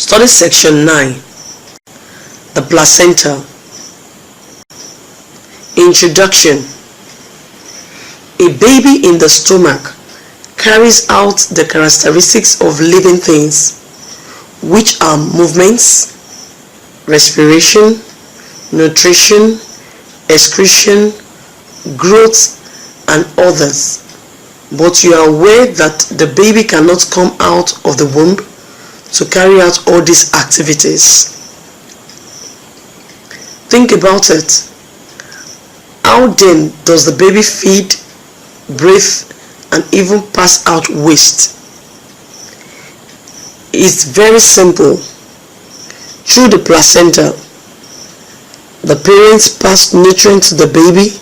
Study section 9. The placenta. Introduction. A baby in the stomach carries out the characteristics of living things, which are movements, respiration, nutrition, excretion, growth, and others. But you are aware that the baby cannot come out of the womb to carry out all these activities. Think about it. How then does the baby feed, breathe, and even pass out waste? It's very simple. Through the placenta, the parents pass nutrients to the baby,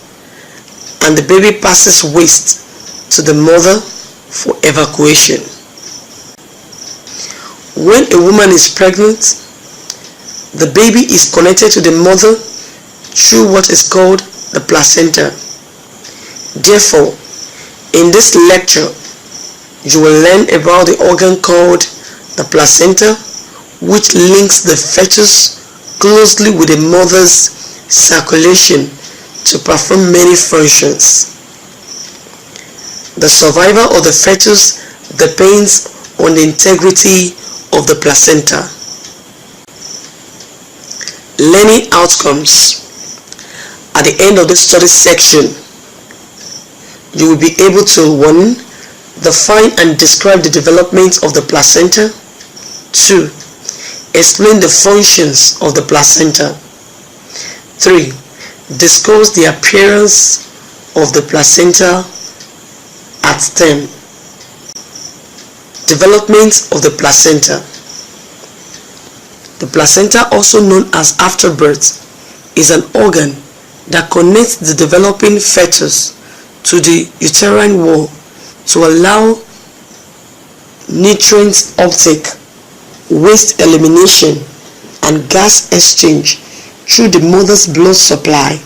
and the baby passes waste to the mother for evacuation. When a woman is pregnant, the baby is connected to the mother through what is called the placenta. Therefore, in this lecture, you will learn about the organ called the placenta, which links the fetus closely with the mother's circulation to perform many functions. The survival of the fetus depends on the integrity of the placenta. Learning outcomes. At the end of this study section, you will be able to 1. Define and describe the development of the placenta. 2. Explain the functions of the placenta. 3. Discuss the appearance of the placenta at term. Development of the placenta. The placenta, also known as afterbirth, is an organ that connects the developing fetus to the uterine wall to allow nutrient uptake, waste elimination, and gas exchange through the mother's blood supply,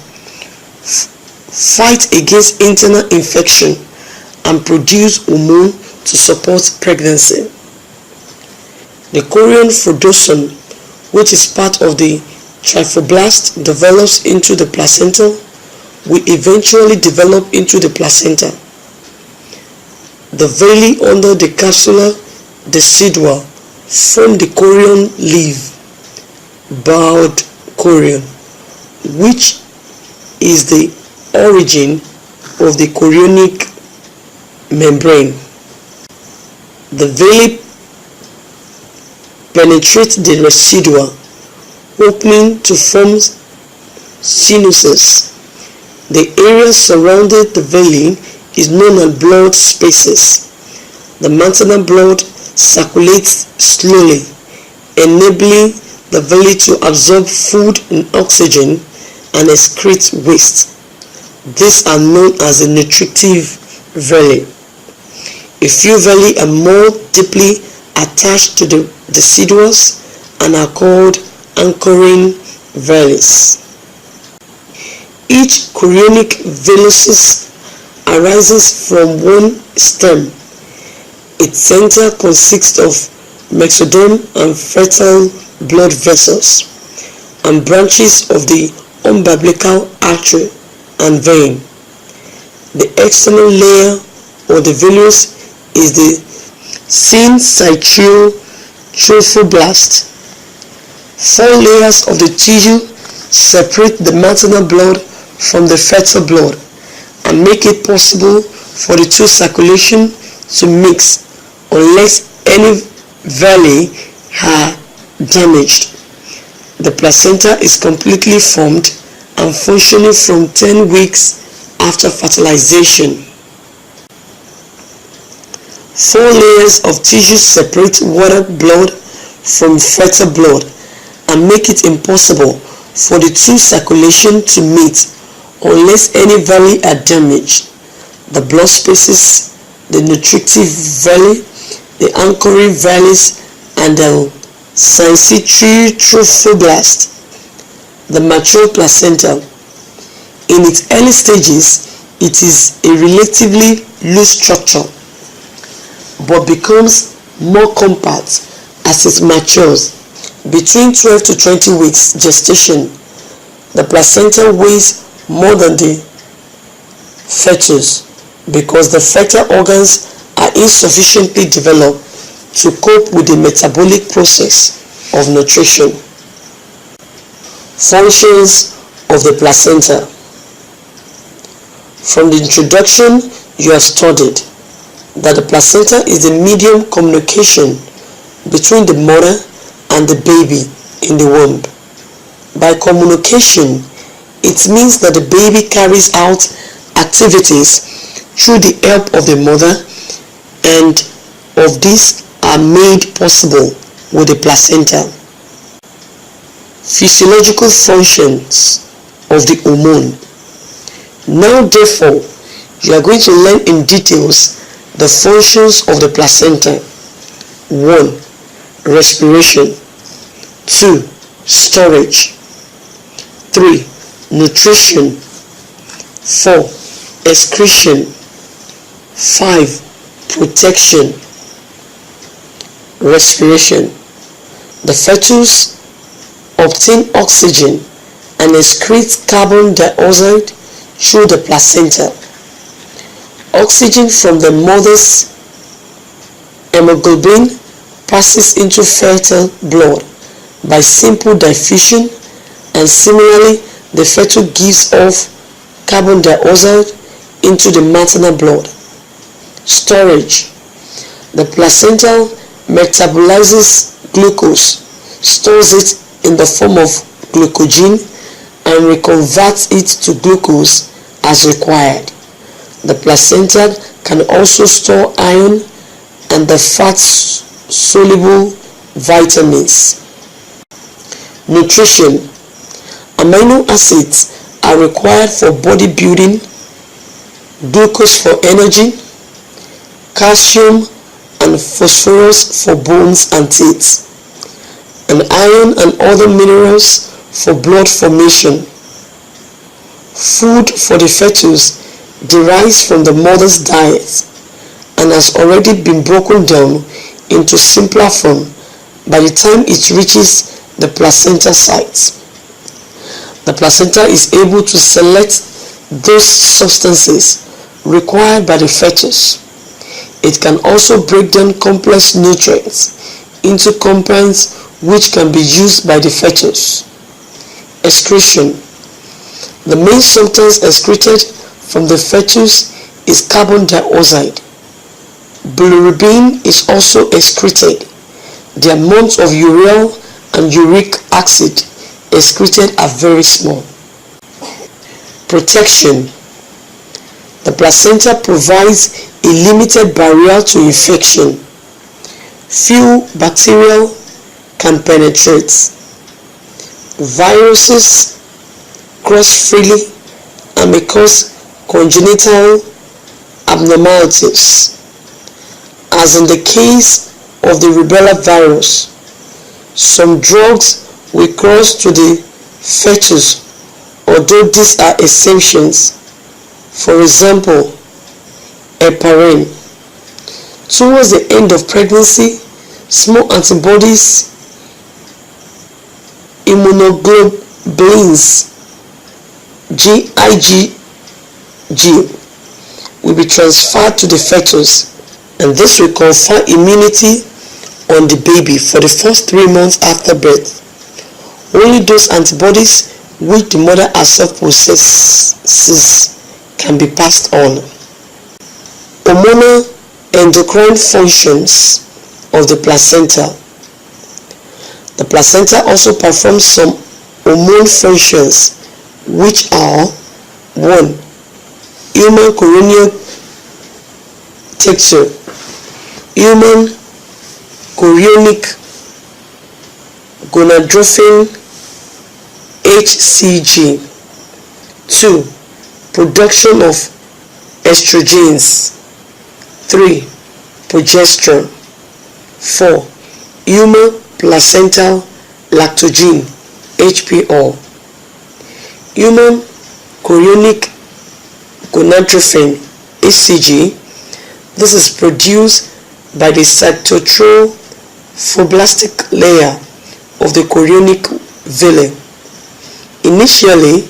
fight against internal infection, and produce hormone to support pregnancy. The chorion rhodosome, which is part of the trophoblast, develops into the placenta, will eventually develop into the placenta. The villi under the capsular decidua form the chorion leaf, bowed chorion, which is the origin of the chorionic membrane. The villi penetrates the residua, opening to form sinuses. The area surrounding the villi is known as blood spaces. The maternal blood circulates slowly, enabling the villi to absorb food and oxygen and excrete waste. These are known as the nutritive villi. A few villi are more deeply attached to the deciduous and are called anchoring villi. Each chorionic villus arises from one stem. Its center consists of mesoderm and fetal blood vessels, and branches of the umbilical artery and vein. The external layer of the villus is the syncytial trophoblast. 4 layers of the tissue separate the maternal blood from the fetal blood and make it possible for the two circulation to mix unless any villi are damaged. The placenta is completely formed and functioning from 10 weeks after fertilization. 4 layers of tissue separate water blood from fetal blood and make it impossible for the two circulation to meet unless any villi are damaged. The blood spaces, the nutritive villi, the anchoring villi, and the syncytial trophoblast. The mature placenta. In its early stages, it is a relatively loose structure, but becomes more compact as it matures. Between 12 to 20 weeks gestation, the placenta weighs more than the fetus because the fetal organs are insufficiently developed to cope with the metabolic process of nutrition. Functions of the placenta. From the introduction, you have studied that the placenta is the medium communication between the mother and the baby in the womb. By communication, it means that the baby carries out activities through the help of the mother, and of these are made possible with the placenta. Physiological functions of the hormone. Now therefore, you are going to learn in details the functions of the placenta. 1. Respiration. 2. Storage. 3. Nutrition. 4. Excretion. 5. Protection. Respiration. The fetus obtains oxygen and excretes carbon dioxide through the placenta. Oxygen from the mother's hemoglobin passes into fetal blood by simple diffusion, and similarly the fetus gives off carbon dioxide into the maternal blood. Storage. The placenta metabolizes glucose, stores it in the form of glycogen, and reconverts it to glucose as required. The placenta can also store iron and the fat-soluble vitamins. Nutrition. Amino acids are required for body building, glucose for energy, calcium and phosphorus for bones and teeth, and iron and other minerals for blood formation. Food for the fetus derives from the mother's diet and has already been broken down into simpler form by the time it reaches the placenta site. The placenta is able to select those substances required by the fetus. It can also break down complex nutrients into compounds which can be used by the fetus. Excretion. The main substance excreted from the fetus is carbon dioxide. Bilirubin is also excreted. The amounts of urea and uric acid excreted are very small. Protection. The placenta provides a limited barrier to infection. Few bacteria can penetrate. Viruses cross freely and may cause congenital abnormalities. As in the case of the rubella virus, some drugs will cross to the fetus, although these are exceptions. For example, heparin. Towards the end of pregnancy, small antibodies, immunoglobulins, IgG, will be transferred to the fetus, and this will confer immunity on the baby for the first 3 months after birth. Only those antibodies which the mother herself possesses can be passed on. Hormonal endocrine functions of the placenta. The placenta also performs some hormone functions, which are 1. Human chorionic texture. Human chorionic gonadotropin HCG. 2. Production of estrogens. 3. Progesterone. 4. Human placental lactogen HPL. Human chorionic gonadotropin HCG. This is produced by the cytotrophoblast layer of the chorionic villi. Initially,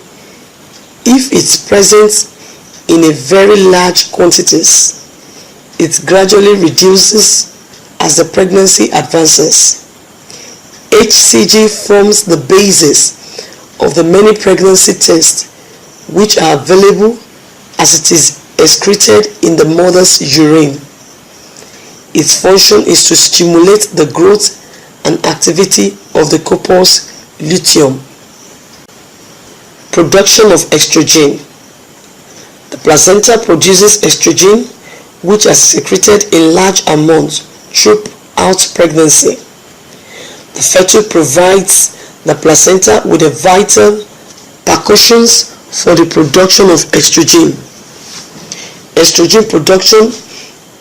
if it's present in a very large quantities, it gradually reduces as the pregnancy advances. HCG forms the basis of the many pregnancy tests which are available as it is excreted in the mother's urine. Its function is to stimulate the growth and activity of the corpus luteum. Production of estrogen. The placenta produces estrogen which are secreted in large amounts throughout pregnancy. The fetus provides the placenta with the vital percussions for the production of estrogen. Estrogen production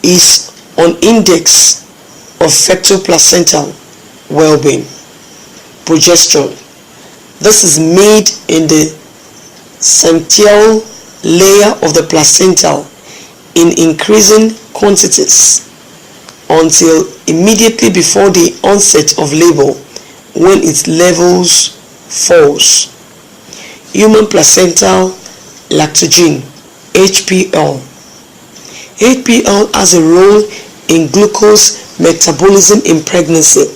is an index of fetal placental well-being. Progesterone. This is made in the central layer of the placenta in increasing quantities until immediately before the onset of labor, when its levels falls. Human placental lactogen, HPL. HPL has a role in glucose metabolism in pregnancy.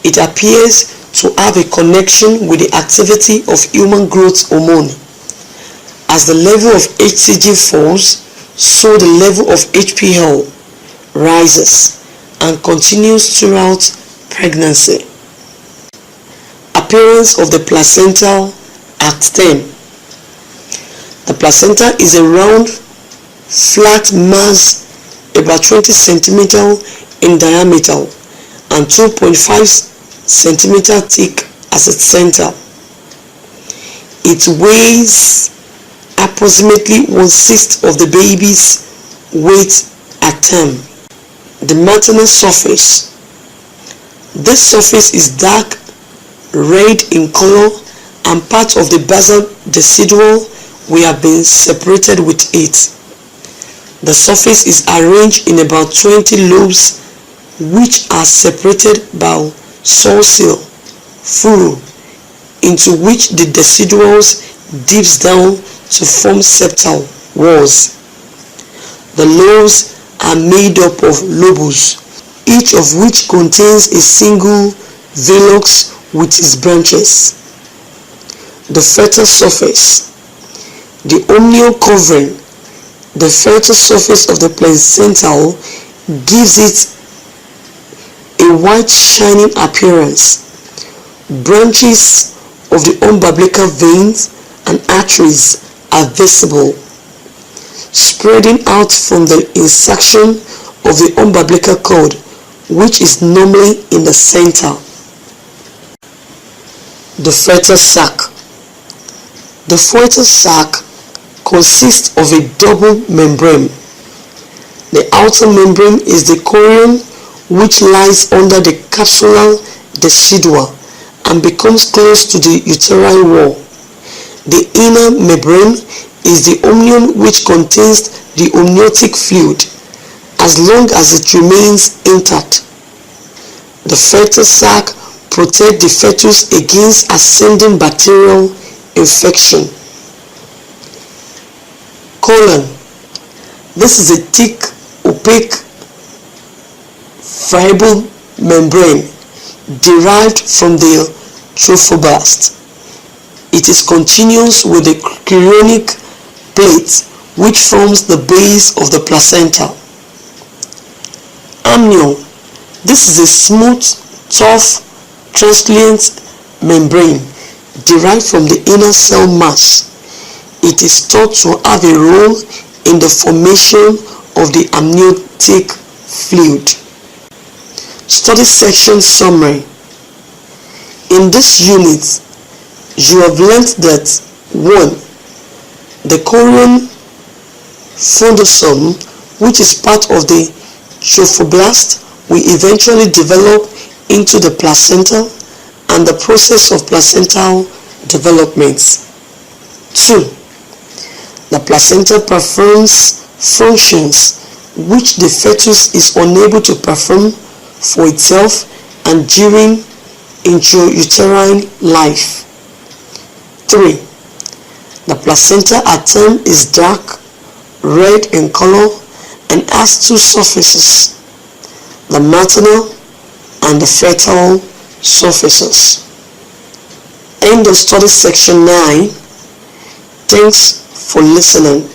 It appears to have a connection with the activity of human growth hormone. As the level of HCG falls, so the level of HPL rises and continues throughout pregnancy. Appearance of the placenta at term. The placenta is a round, flat mass about 20 cm in diameter and 2.5 cm thick as its center. It weighs approximately 1/6 of the baby's weight at term. The maternal surface. This surface is dark red in color and part of the basal decidual will have been separated with it. The surface is arranged in about 20 lobes which are separated by sulcus furrow into which the deciduals dips down to form septal walls. The lobes are made up of lobes, each of which contains a single vellus with its branches. The fetal surface. The omnial covering, the fetal surface of the placenta, gives it a white shining appearance. Branches of the umbilical veins and arteries are visible, spreading out from the insertion of the umbilical cord, which is normally in the center. The fetal sac. The fetal sac consists of a double membrane. The outer membrane is the chorion, which lies under the capsular decidua and becomes close to the uterine wall. The inner membrane is the amnion, which contains the amniotic fluid as long as it remains intact. The fetal sac protects the fetus against ascending bacterial infection. Colon. This is a thick, opaque fibrous membrane derived from the trophoblast. It is continuous with the chorionic plate which forms the base of the placenta. Amnion. This is a smooth, tough, translucent membrane derived from the inner cell mass. It is thought to have a role in the formation of the amniotic fluid. Study section summary. In this unit, you have learnt that 1. The chorion fundosome, which is part of the trophoblast, will eventually develop into the placenta and the process of placental development. 2. The placenta performs functions which the fetus is unable to perform for itself and during intrauterine life. 3. The placenta at term is dark red in color and has two surfaces, the maternal and the fetal surfaces. End of study section 9. Thanks for listening.